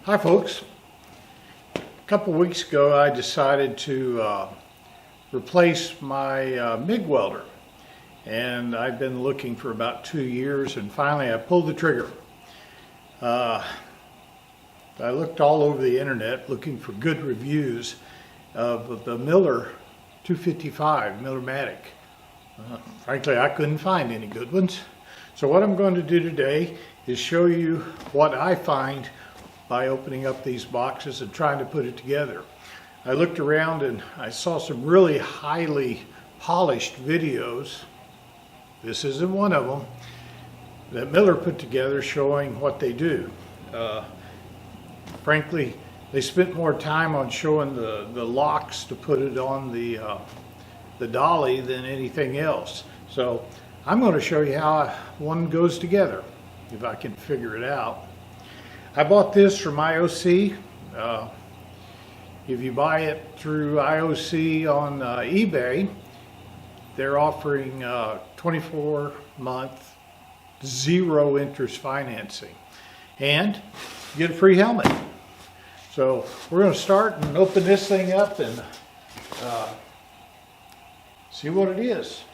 Hi folks. A couple weeks ago I decided to replace my MIG welder, and I've been looking for about 2 years, and finally I pulled the trigger. I looked all over the internet looking for good reviews of the Miller 255 Millermatic. Frankly, I couldn't find any good ones. So what I'm going to do today is show you what I find by opening up these boxes and trying to put it together. I looked around and I saw some really highly polished videos. This isn't one of them that Miller put together showing what they do. Frankly, they spent more time on showing the locks to put it on the dolly than anything else. So I'm going to show you how one goes together, if I can figure it out. I bought this from IOC. If you buy it through IOC on eBay, they're offering 24-month, 0 interest financing, and you get a free helmet. So we're going to start and open this thing up and see what it is.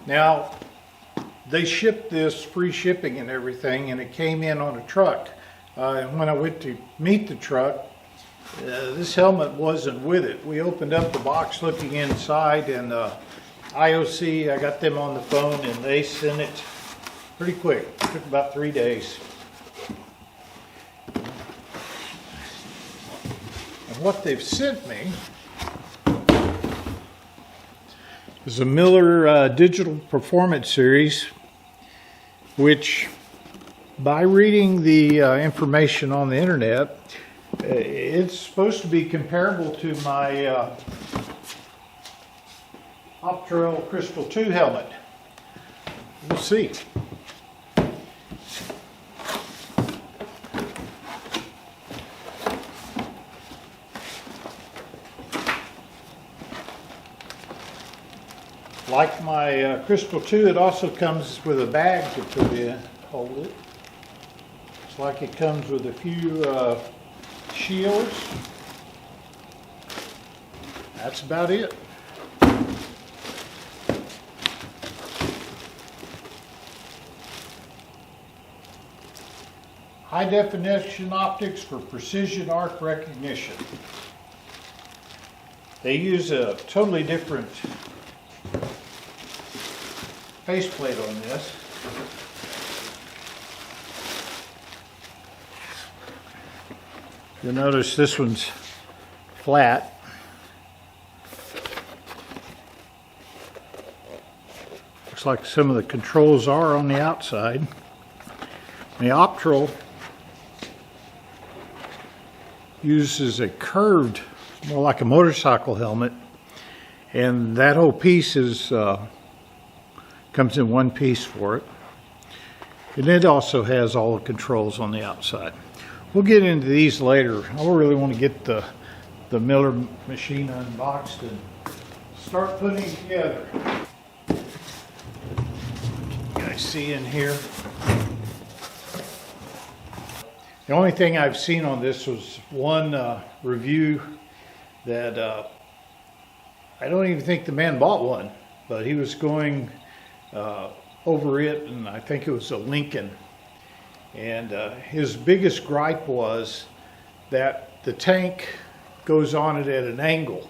Now, they shipped this free shipping and everything, and it came in on a truck. And when I went to meet the truck, this helmet wasn't with it. We opened up the box looking inside, and IOC, I got them on the phone, and they sent it pretty quick. It took about 3 days. And what they've sent me is a Miller Digital Performance Series, which, by reading the information on the internet, it's supposed to be comparable to my Optrail Crystal 2 helmet. We'll see. Like my Crystal 2, it also comes with a bag to put in, hold it. It's like it comes with a few shields. That's about it. High definition optics for precision arc recognition. They use a totally different faceplate on this. You'll notice this one's flat. Looks like some of the controls are on the outside. The Optrail uses a curved, more like a motorcycle helmet, and that whole piece is comes in one piece for it, and it also has all the controls on the outside. We'll get into these later. I really want to get the Miller machine unboxed and start putting it together. You guys see in here? The only thing I've seen on this was one review that I don't even think the man bought one, but he was going over it, and I think it was a Lincoln. And his biggest gripe was that the tank goes on it at an angle.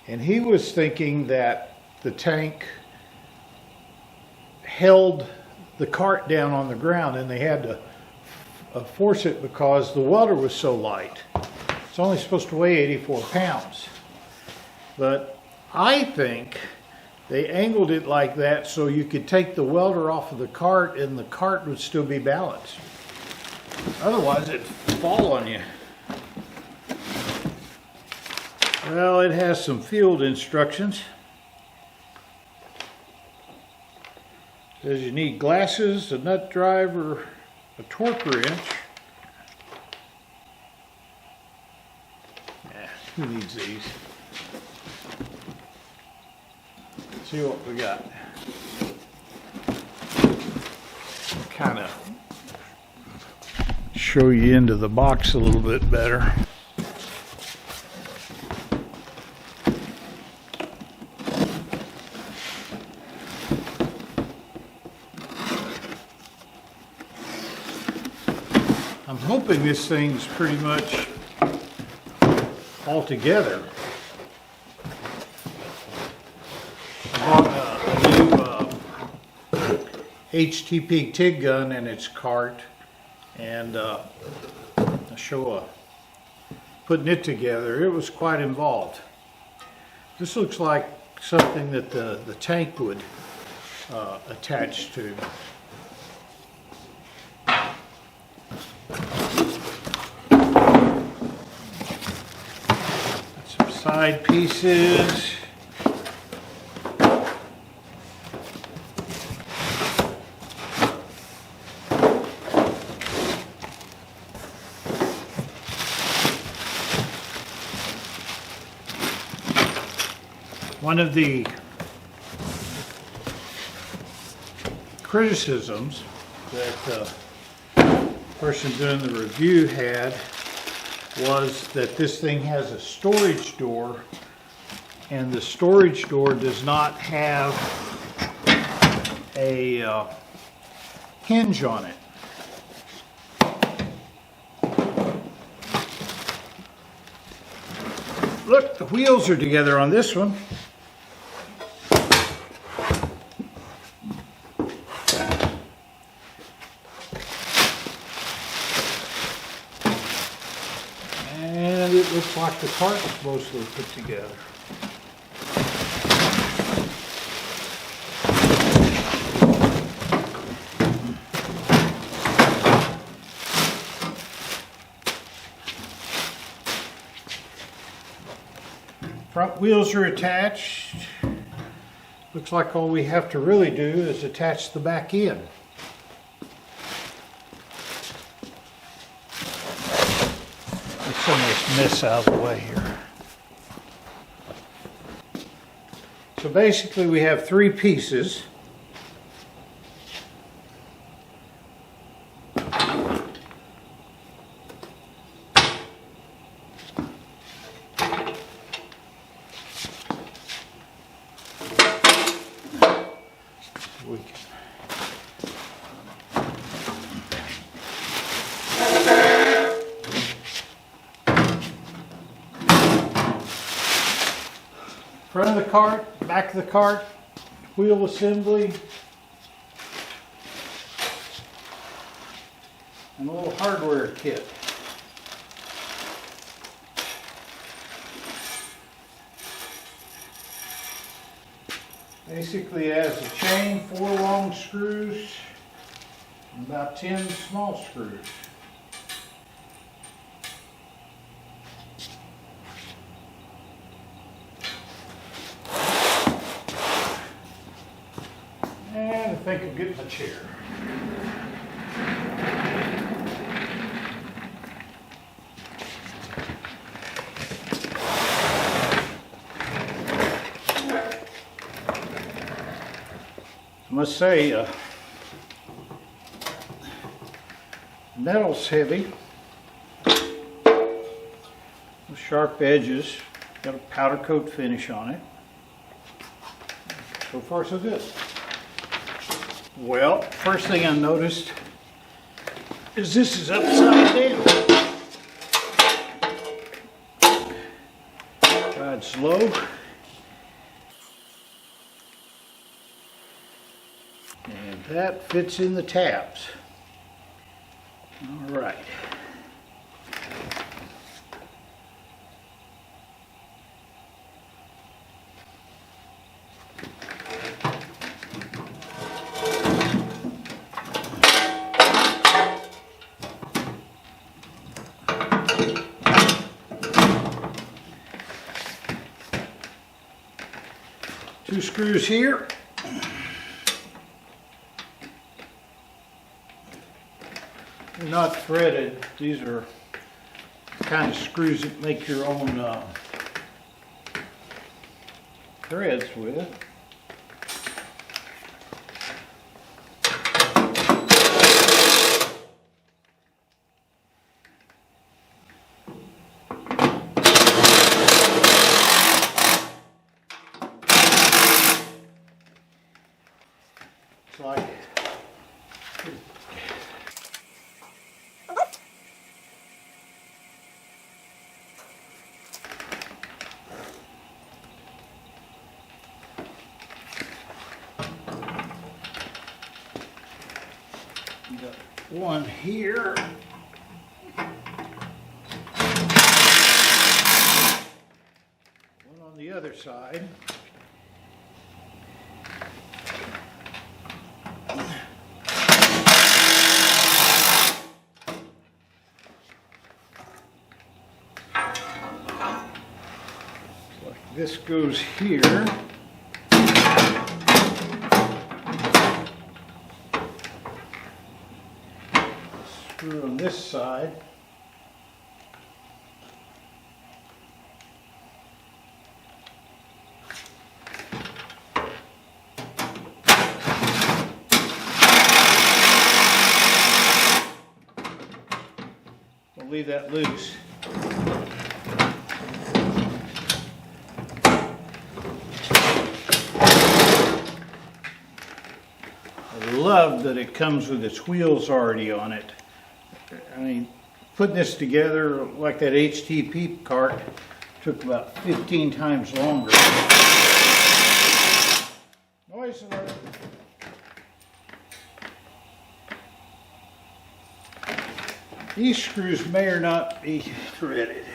And he was thinking that the tank held the cart down on the ground, and they had to force it because the welder was so light. It's only supposed to weigh 84 pounds. But I think they angled it like that so you could take the welder off of the cart and the cart would still be balanced. Otherwise it'd fall on you. Well, it has some field instructions. It says you need glasses, a nut driver, a torque wrench. Who needs these? Let's see what we got. kind of show you into the box a little bit better. I'm hoping this thing's pretty much all together. I bought a new HTP TIG gun and its cart, and I'll show putting it together. It was quite involved. This looks like something that the tank would attach to. Some side pieces. One of the criticisms that the person doing the review had was that this thing has a storage door, and the storage door does not have a hinge on it. Look, the wheels are together on this one. And it looks like the cart is mostly put together. Front wheels are attached. Looks like all we have to really do is attach the back end. Get some of this mess out of the way here. So basically we have three pieces. We can front of the cart, back of the cart, wheel assembly, and a little hardware kit. Basically it has a chain, 4 long screws, and about 10 small screws. And I think I'll get my chair. I must say, metal's heavy, with sharp edges, got a powder coat finish on it. So far so good. Well, first thing I noticed is this is upside down. Ride slow. And that fits in the tabs. All right. Two screws here. They're not threaded. These are kind of screws that make your own threads with. like it. Got one here. One on the other side. Like this goes here. Screw on this side. We'll leave that loose. I love that it comes with its wheels already on it. I mean, putting this together like that HTP cart took about 15 times longer. Noise alert. These screws may or not be threaded.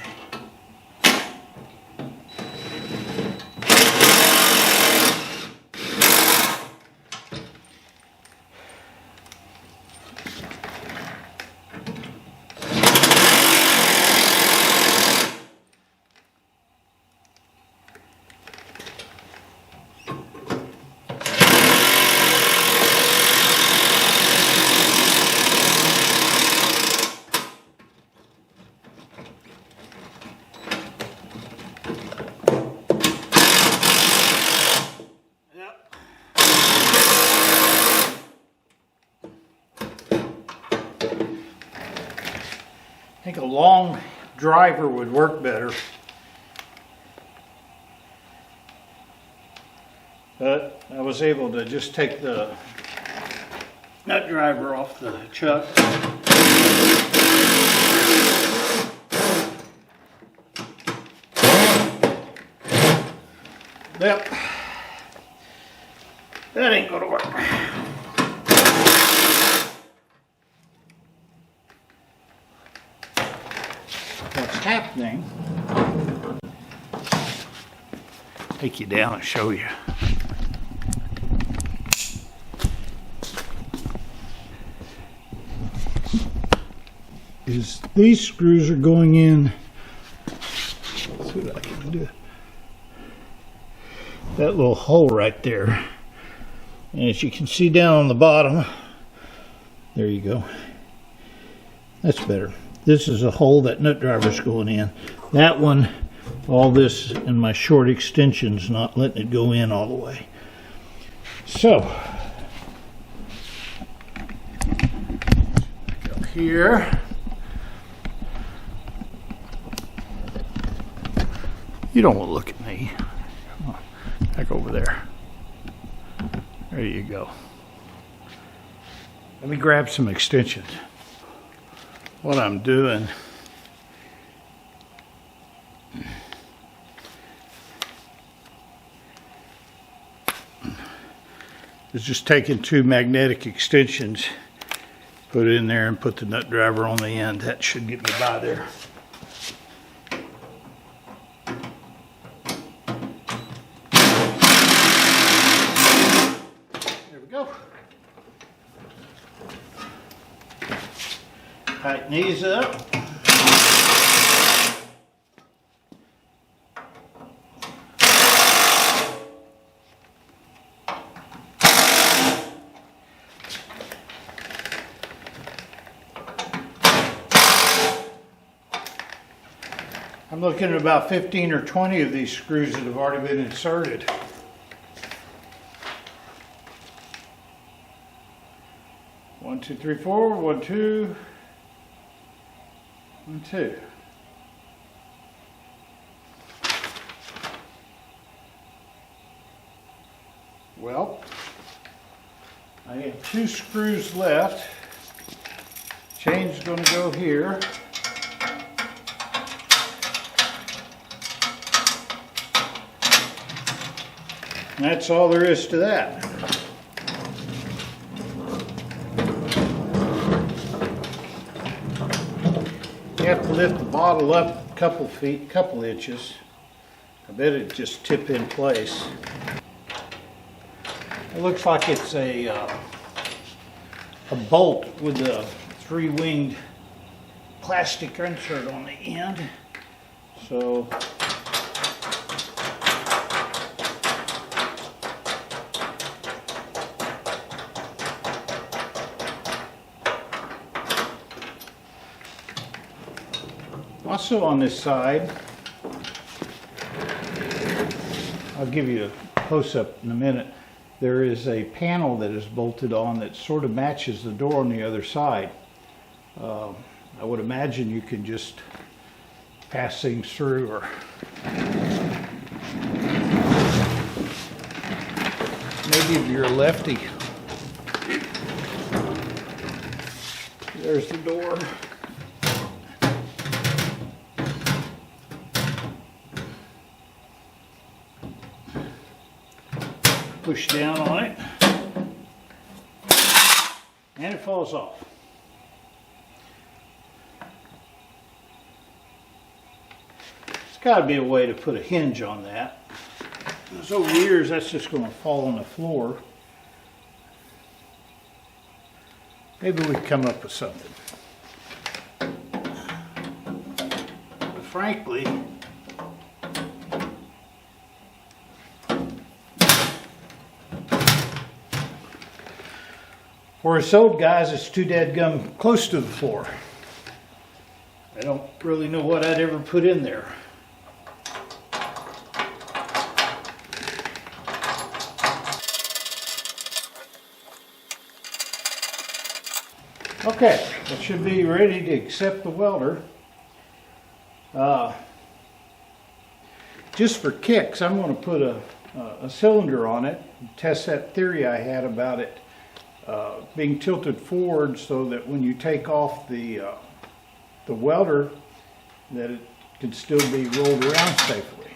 I think a long driver would work better, but I was able to just take the nut driver off the chuck. Yep, that ain't gonna work. What's happening, take you down and show you. Is these screws are going in, let's see what I can do, that little hole right there, and as you can see down on the bottom, there you go, that's better. This is a hole that nut driver's going in. That one, all this and my short extensions not letting it go in all the way. So, go here. You don't want to look at me. Come on, back over there. There you go. Let me grab some extensions. What I'm doing is just taking two magnetic extensions, put it in there and put the nut driver on the end. That should get me by there. There we go. Tighten these up. I'm looking at about 15 or 20 of these screws that have already been inserted. One, two, three, four. 1, 2. 1, 2. Well, I 2 screws left. Chain's going to go here. And that's all there is to that. You have to lift the bottle up a couple feet, couple inches. I bet it just tip in place. It looks like it's a bolt with a 3-winged plastic insert on the end. So also on this side, I'll give you a close-up in a minute, there is a panel that is bolted on that sort of matches the door on the other side. I would imagine you can just pass things through, or maybe if you're a lefty. There's the door. Push down on it, and it falls off. There's got to be a way to put a hinge on that. Because over the years, that's just going to fall on the floor. Maybe we can come up with something. But frankly, for us old guys, it's too dadgum close to the floor. I don't really know what I'd ever put in there. Okay, that should be ready to accept the welder. Just for kicks, I'm going to put a cylinder on it and test that theory I had about it being tilted forward so that when you take off the welder, that it can still be rolled around safely.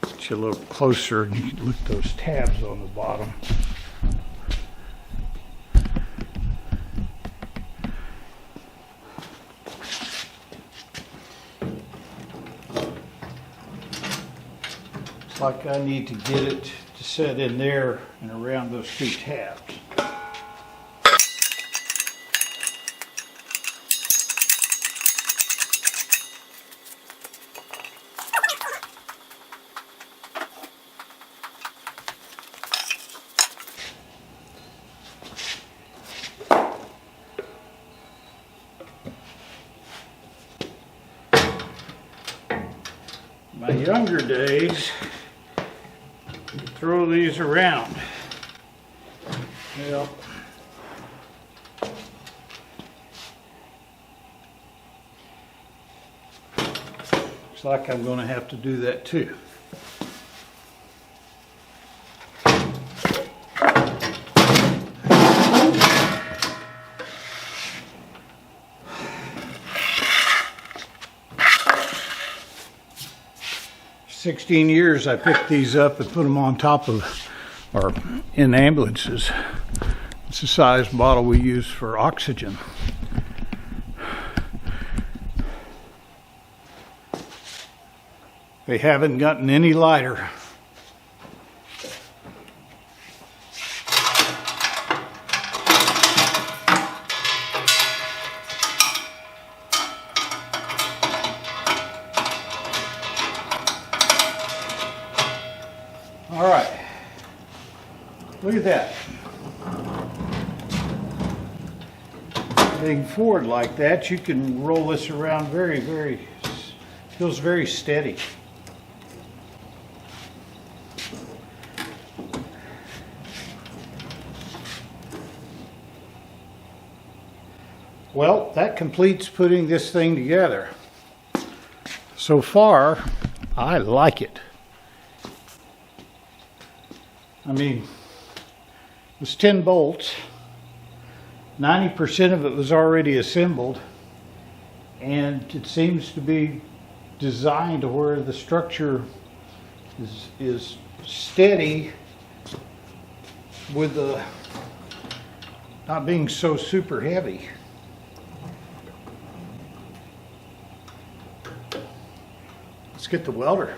Get you a little closer and you can look at those tabs on the bottom. Like I need to get it to set in there and around those 2 tabs. My younger days, throw these around. Well, looks like I'm going to have to do that too. For 16 years I picked these up and put them on top of, or in ambulances. It's the size bottle we use for oxygen. They haven't gotten any lighter. All right, look at that. Being forward like that, you can roll this around feels very steady. Well, that completes putting this thing together. So far, I like it. I mean, it was 10 bolts. 90% of it was already assembled, and it seems to be designed to where the structure is steady with the not being so super heavy. Let's get the welder.